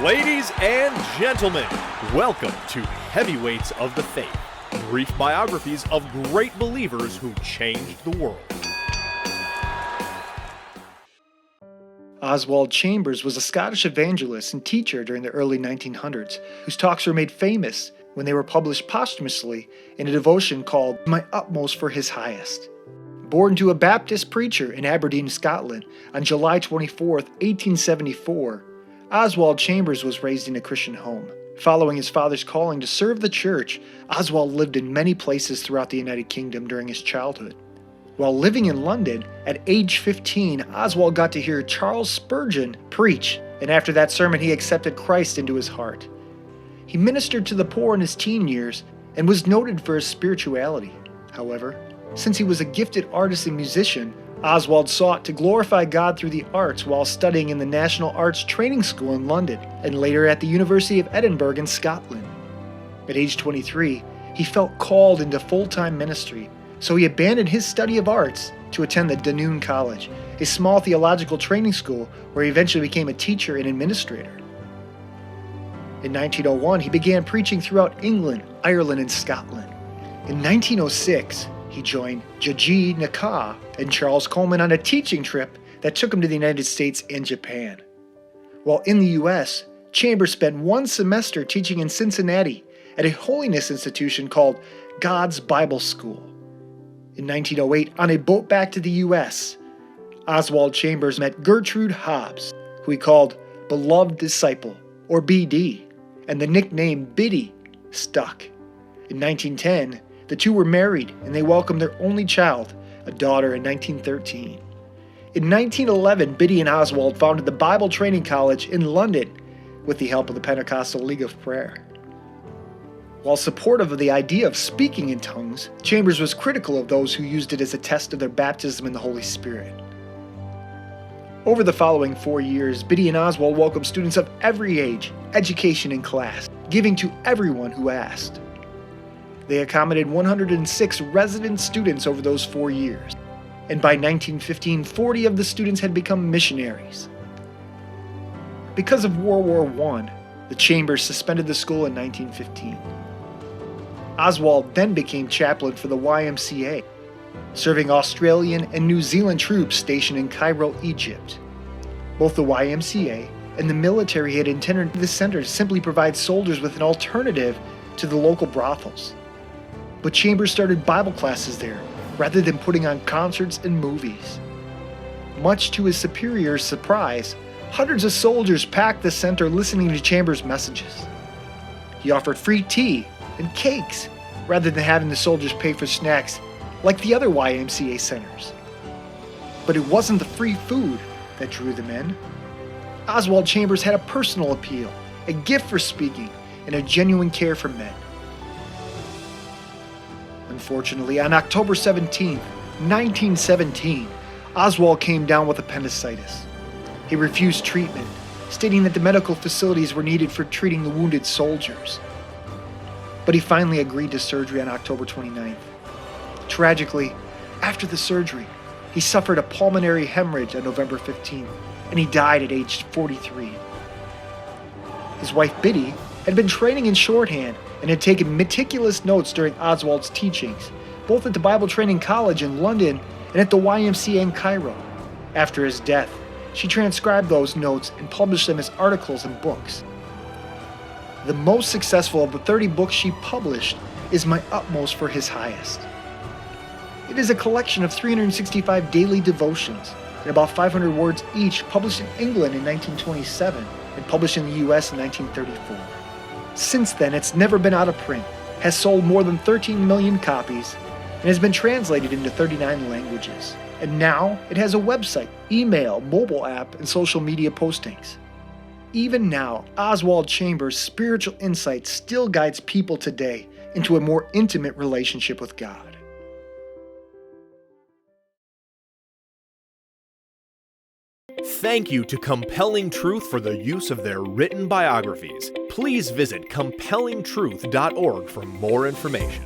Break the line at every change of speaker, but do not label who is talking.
Ladies and gentlemen, welcome to Heavyweights of the Faith, brief biographies of great believers who changed the world.
Oswald Chambers was a Scottish evangelist and teacher during the early 1900s, whose talks were made famous when they were published posthumously in a devotion called My Utmost for His Highest. Born to a Baptist preacher in Aberdeen, Scotland, on July 24, 1874, Oswald Chambers was raised in a Christian home. Following his father's calling to serve the church, Oswald lived in many places throughout the United Kingdom during his childhood. While living in London, at age 15, Oswald got to hear Charles Spurgeon preach, and after that sermon he accepted Christ into his heart. He ministered to the poor in his teen years and was noted for his spirituality. However, since he was a gifted artist and musician, Oswald sought to glorify God through the arts while studying in the National Arts Training School in London and later at the University of Edinburgh in Scotland. At age 23, he felt called into full-time ministry, so he abandoned his study of arts to attend the Dunoon College, a small theological training school where he eventually became a teacher and administrator. In 1901, he began preaching throughout England, Ireland, and Scotland. In 1906, he joined Jaji Naka and Charles Coleman on a teaching trip that took him to the United States and Japan. While in the U.S., Chambers spent one semester teaching in Cincinnati at a holiness institution called God's Bible School. In 1908, on a boat back to the U.S., Oswald Chambers met Gertrude Hobbs, who he called Beloved Disciple, or BD, and the nickname Biddy stuck. In 1910, the two were married and they welcomed their only child, a daughter, in 1913. In 1911, Biddy and Oswald founded the Bible Training College in London with the help of the Pentecostal League of Prayer. While supportive of the idea of speaking in tongues, Chambers was critical of those who used it as a test of their baptism in the Holy Spirit. Over the following 4 years, Biddy and Oswald welcomed students of every age, education, and class, giving to everyone who asked. They accommodated 106 resident students over those 4 years, and by 1915, 40 of the students had become missionaries. Because of World War I, the Chambers suspended the school in 1915. Oswald then became chaplain for the YMCA, serving Australian and New Zealand troops stationed in Cairo, Egypt. Both the YMCA and the military he had intended the center to simply provide soldiers with an alternative to the local brothels. But Chambers started Bible classes there, rather than putting on concerts and movies. Much to his superiors' surprise, hundreds of soldiers packed the center listening to Chambers' messages. He offered free tea and cakes, rather than having the soldiers pay for snacks like the other YMCA centers. But it wasn't the free food that drew the men. Oswald Chambers had a personal appeal, a gift for speaking, and a genuine care for men. Unfortunately, on October 17, 1917, Oswald came down with appendicitis. He refused treatment, stating that the medical facilities were needed for treating the wounded soldiers. But he finally agreed to surgery on October 29th. Tragically, after the surgery, he suffered a pulmonary hemorrhage on November 15th, and he died at age 43. His wife Biddy had been training in shorthand and had taken meticulous notes during Oswald's teachings, both at the Bible Training College in London and at the YMCA in Cairo. After his death, she transcribed those notes and published them as articles and books. The most successful of the 30 books she published is My Utmost for His Highest. It is a collection of 365 daily devotions and about 500 words each, published in England in 1927 and published in the US in 1934. Since then, it's never been out of print, has sold more than 13 million copies, and has been translated into 39 languages. And now, it has a website, email, mobile app, and social media postings. Even now, Oswald Chambers' spiritual insight still guides people today into a more intimate relationship with God.
Thank you to Compelling Truth for the use of their written biographies. Please visit compellingtruth.org for more information.